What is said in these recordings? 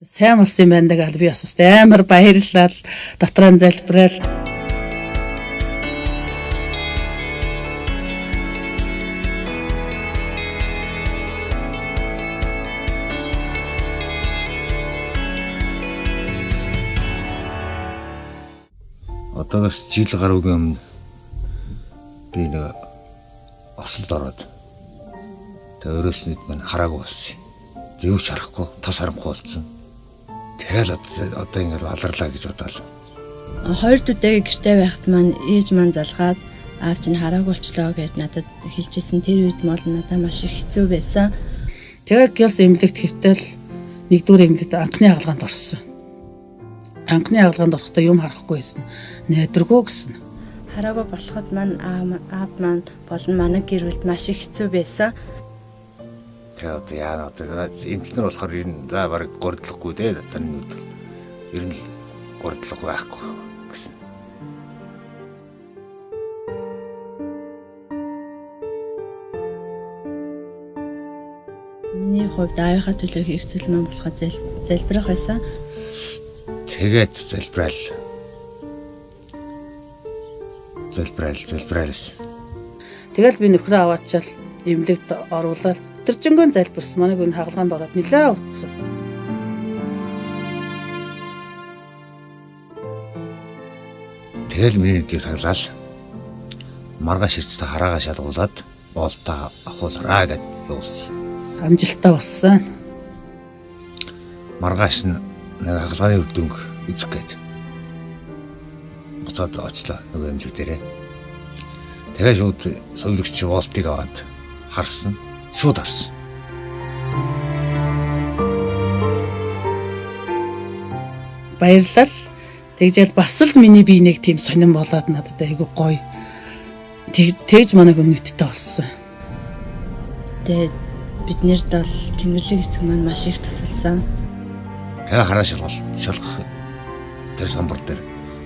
Сайн болсон юм байна гэдэг би бас амар баярлал дотроо залбирал. Одоогоос жил гаруугийн өмнө би нэг осолд ороод тэгээ өрөөснөд маань хараагүй болсон. Юу ч харахгүй, тас харанхуй болсон. Тэгэл одоо ингээд аларлаа гэж бодоол. Хоёр дүүтэйгээ гэртээ байхад маань ээж маань залгаад аав чинь хараагүй болчлоо гэж надад хэлжсэн. Тэр үед мол надад маш их хэцүү байсан. Тэгээ гялс эмнэлэгт хэвтэл нэгдүгээр эмнэлэгт анхны хаалганд орсон. Анхны хаалганд орохдоо юм харахгүй байсан. Найдваргүй гэсэн. Хараагүй болоход маань аав маань болон манай гэр бүлд маш их хэцүү байсан. Тэгээ одоо яа одоо эмчнэр болохоор ер нь за бараг гордлохгүй дээ. Тань нүд ер нь гордлого байхгүй гэсэн. Миний хувьд аавынхаа төлөө хийх зүйл маань болохоо залбирах байсан. Тэгээд залбиралсэн. Тэгэл би нөхрөө аваачаал эмнэлэгт оруулаад өдөржингөө залбирсан. Манайг энэ хаалганд ороод нилээ утсан. Тэгэл миний нүдийг хаглал маргааш ирцтэй хараагаа шалгуулад боолтоо авахулраа гэд явуулсан. Амжилттай болсон. Маргааш нэг хаалганы үр дүнг үзэх гээд буцаад очлоо нөгөө эмнэлэг дээрээ. Тэгээ шууд совлогч боолтыг аваад харсан. Шууд харсан. Баярлал. Тэгжэл бас л миний бие нэг тийм сонирн болоод надад айгүй гоё. Тэгж манайг өмнөдтэй болсон. Тэгээд биднэрд бол тэмдэглэлийн эцэг маань маш их тусалсан. Тэгээ хараа шалгах тэр самбар дээр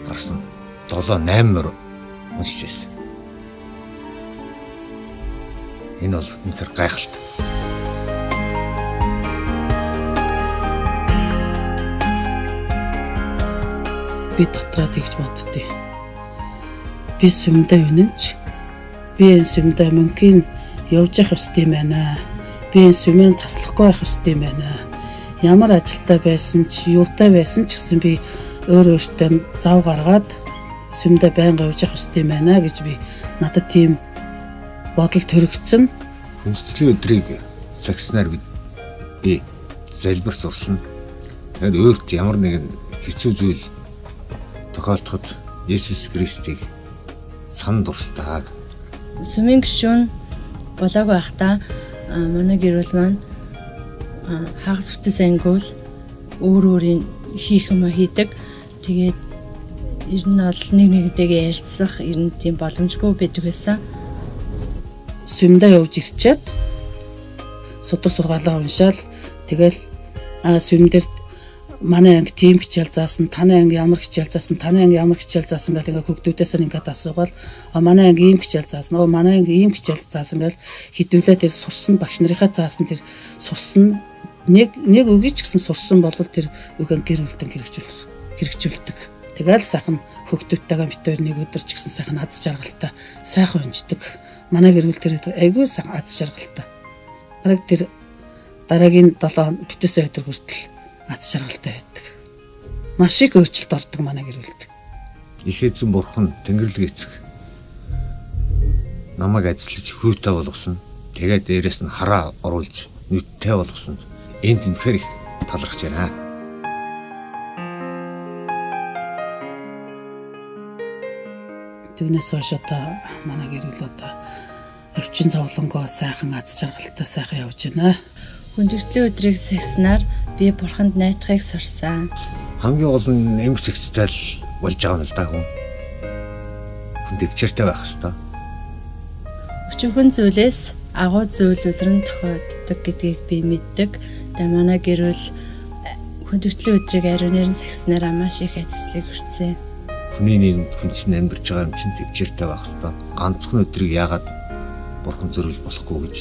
гарсан 7-8 мөр уншижсэн. Энэ бол үнэхээр гайхалтай. Би дотроо тэгж боддتي. Би сүмдээ үнэнч. Би энэ сүмдээ мөнгөний явж явах ёстой юм байна. Би энэ сүмэн таслахгүй байх ёстой юм байна. Ямар ажилтай байсан ч, юутай байсан ч гэсэн би өөрөөсөө зав гаргаад сүмдээ байнга явж явах ёстой юм байна гэж би надад тийм бодол төрөгцөн. Хүндэтгэлийн өдрийг сагснаар би залбир зурсан. Тэгээд өөрт ямар нэгэн хэцүү зүйл тохиолдоход Есүс Христийг сан дурстаа. Сүмийн гишүүн болоогүй байхдаа манай гэр бүл маань хагас бүтээс ангиул өөрийн хийх юм хийдэг. Тэгээд ер нь бол нэг нэгтэйгээ ярилцах ер нь тийм боломжгүй байдаг байсан. Сүмдээ явж ирчээд судар сургаалаа уншаал тэгэл сүмдэр манай анги тийм хичээл заасан, таны анги ямар хичээл заасан, таны анги ямар хичээл заасан гэх ингээ хөгдүүдээс ингээд асуугаад манай анги ийм хичээл заасан, манай анги ийм хичээл заасан гэл хідүүлээ тэр сурсан багш нарынхаа заасан тэр сурсан нэг үгийч гэсэн сурсан бол тэр үгэн гэр бүлдэн хэрэгжүүлдэг. Тэгэл сайхан хөгдүүдтэйгээ битээр нэг өдөр ч гэсэн сайхан аз жаргалтай сайхан унждаг. Манай гэр бүл тэр айгүй сайхан аз жаргалтай. Бараг тэр дараагийн 7 битээсээ өдөр хүртэл аз жаргалтай байдаг. Маш их өөрчлөлт ордог манай гэр бүлд. Их эзэн бурхан Тэнгэрлэг эцэг намайг ажиллаж хүүтэй болгосон. Тэгээд дээрэс нь хараа оруулж нүдтэй болгосон. Энд үнэхээр их талархаж байна. Түүнээс хойш одоо манай гэр бүл одоо өвчин зовлонгоо сайхан аз жаргалтай сайхан явж байна. Хүндэтгэлийн өдрийг сагснаар би бурханд найдахыг сурсан. Хамгийн гол нь эмч зэгцтэй л болж байгаа нь л даа хүн. Хүн дэвчээртэй байх хэрэгтэй. Өчигөн зүйлээс агуу зүйл үлрэн тохиолддог гэдгийг би мэддэг. Тэгээ манай гэр бүл хүндэтгэлийн өдрийг ариунаар нь сагснаар маш их ажлыг хүртсэн. Хүний нийгэмд хүн чинь амьдарч байгаа юм чинь дэвчээртэй байх хэрэгтэй. Ганцхан өдрийг яагаад бурхан зөрүүл болохгүй гэж